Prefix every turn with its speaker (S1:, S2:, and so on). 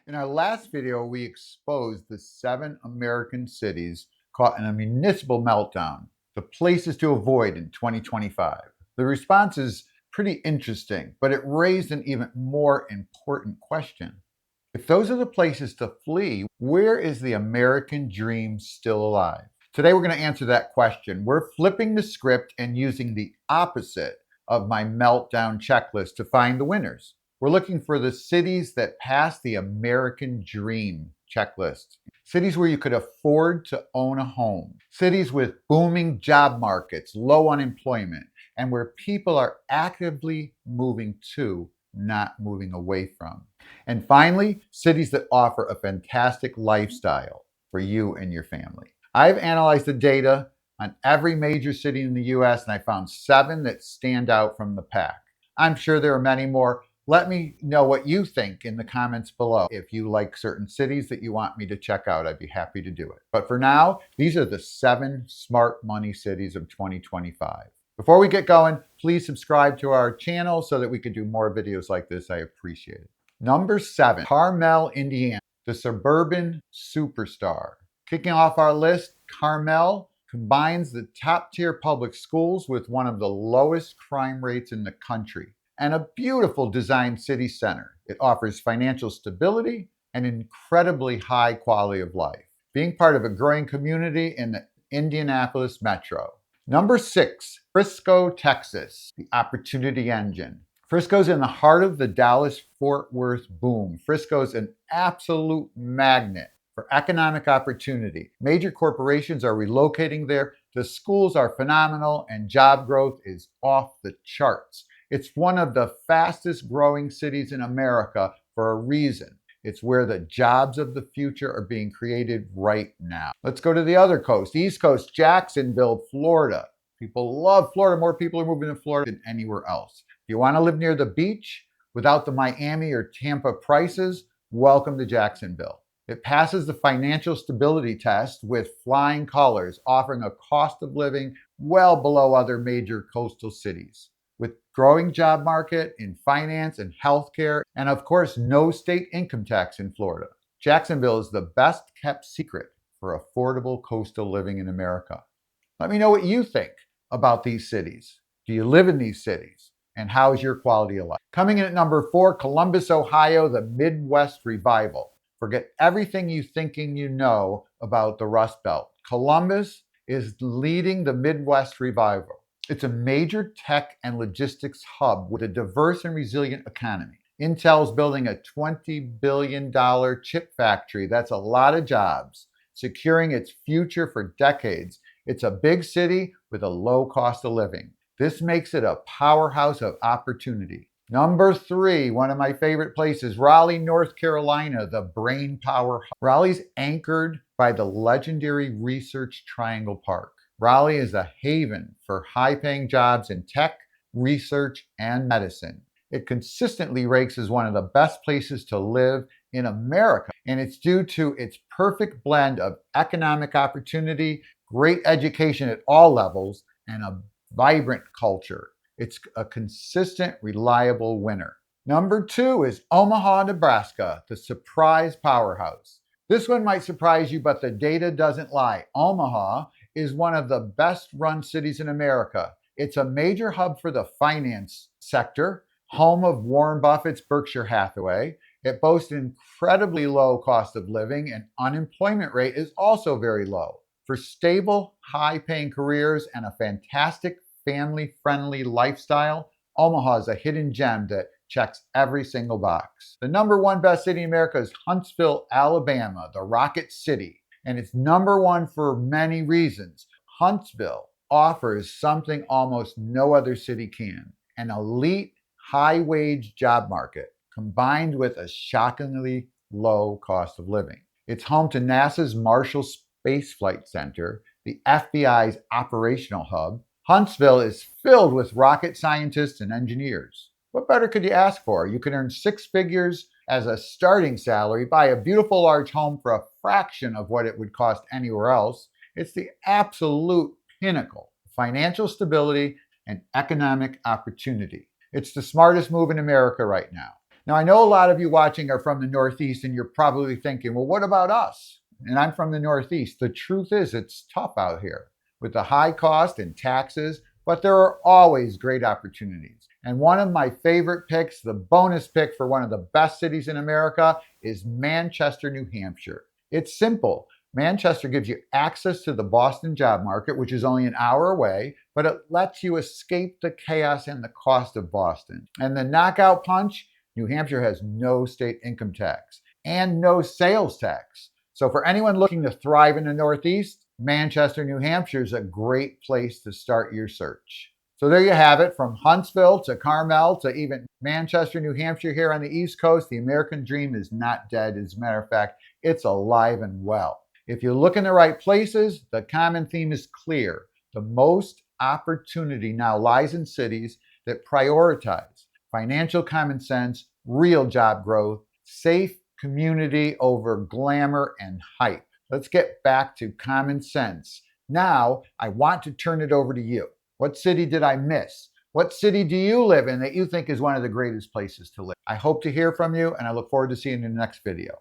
S1: In our last video, we exposed the 7 American cities caught in a municipal meltdown, the places to avoid in 2025. The response is pretty interesting, but it raised an even more important question. If those are the places to flee, where is the American dream still alive? Today, we're going to answer that question. We're flipping the script and using the opposite of my meltdown checklist to find the winners. We're looking for the cities that pass the American dream checklist. Cities where you could afford to own a home. Cities with booming job markets, low unemployment, and where people are actively moving to, not moving away from. And finally, cities that offer a fantastic lifestyle for you and your family. I've analyzed the data on every major city in the US and I found 7 that stand out from the pack. I'm sure there are many more. Let me know what you think in the comments below. If you like certain cities that you want me to check out, I'd be happy to do it. But for now, these are the 7 smart money cities of 2025. Before we get going, please subscribe to our channel so that we can do more videos like this. I appreciate it. Number 7, Carmel, Indiana, the suburban superstar. Kicking off our list, Carmel combines the top-tier public schools with one of the lowest crime rates in the country and a beautiful designed city center. It offers financial stability and incredibly high quality of life, being part of a growing community in the Indianapolis metro. Number 6, Frisco, Texas, the opportunity engine. Frisco's in the heart of the Dallas-Fort Worth boom. Frisco's an absolute magnet for economic opportunity. Major corporations are relocating there. The schools are phenomenal and job growth is off the charts. It's one of the fastest growing cities in America for a reason. It's where the jobs of the future are being created right now. Let's go to the other coast, East Coast, Jacksonville, Florida. People love Florida. More people are moving to Florida than anywhere else. If you want to live near the beach without the Miami or Tampa prices, welcome to Jacksonville. It passes the financial stability test with flying colors, offering a cost of living well below other major coastal cities. With growing job market in finance and healthcare, and of course, no state income tax in Florida. Jacksonville is the best kept secret for affordable coastal living in America. Let me know what you think about these cities. Do you live in these cities? And how is your quality of life? Coming in at number 4, Columbus, Ohio, the Midwest Revival. Forget everything you thinking you know about the Rust Belt. Columbus is leading the Midwest Revival. It's a major tech and logistics hub with a diverse and resilient economy. Intel's building a $20 billion chip factory. That's a lot of jobs, securing its future for decades. It's a big city with a low cost of living. This makes it a powerhouse of opportunity. Number 3, one of my favorite places, Raleigh, North Carolina, the brain power hub. Raleigh's anchored by the legendary Research Triangle Park. Raleigh is a haven for high-paying jobs in tech, research, and medicine. It consistently ranks as one of the best places to live in America, and it's due to its perfect blend of economic opportunity, great education at all levels, and a vibrant culture. It's a consistent, reliable winner. Number 2 is Omaha, Nebraska, the surprise powerhouse. This one might surprise you, but the data doesn't lie. Omaha is one of the best run cities in America. It's a major hub for the finance sector, home of Warren Buffett's Berkshire Hathaway. It boasts an incredibly low cost of living and unemployment rate is also very low. For stable, high-paying careers and a fantastic family-friendly lifestyle, Omaha is a hidden gem that checks every single box. The number 1 best city in America is Huntsville, Alabama, the Rocket City. And it's number 1 for many reasons. Huntsville offers something almost no other city can, an elite, high-wage job market combined with a shockingly low cost of living. It's home to NASA's Marshall Space Flight Center, the FBI's operational hub. Huntsville is filled with rocket scientists and engineers. What better could you ask for? You can earn 6 figures as a starting salary, buy a beautiful large home for a fraction of what it would cost anywhere else. It's the absolute pinnacle of financial stability and economic opportunity. It's the smartest move in America right now. Now, I know a lot of you watching are from the Northeast, and you're probably thinking, well, what about us? And I'm from the Northeast. The truth is, it's tough out here with the high cost and taxes, but there are always great opportunities. And one of my favorite picks, the bonus pick for one of the best cities in America, is Manchester, New Hampshire. It's simple. Manchester gives you access to the Boston job market, which is only an hour away, but it lets you escape the chaos and the cost of Boston. And the knockout punch, New Hampshire has no state income tax and no sales tax. So for anyone looking to thrive in the Northeast, Manchester, New Hampshire is a great place to start your search. So there you have it, from Huntsville to Carmel to even Manchester, New Hampshire here on the East Coast. The American dream is not dead. As a matter of fact, it's alive and well. If you look in the right places, the common theme is clear. The most opportunity now lies in cities that prioritize financial common sense, real job growth, safe community over glamour and hype. Let's get back to common sense. Now, I want to turn it over to you. What city did I miss? What city do you live in that you think is one of the greatest places to live? I hope to hear from you, and I look forward to seeing you in the next video.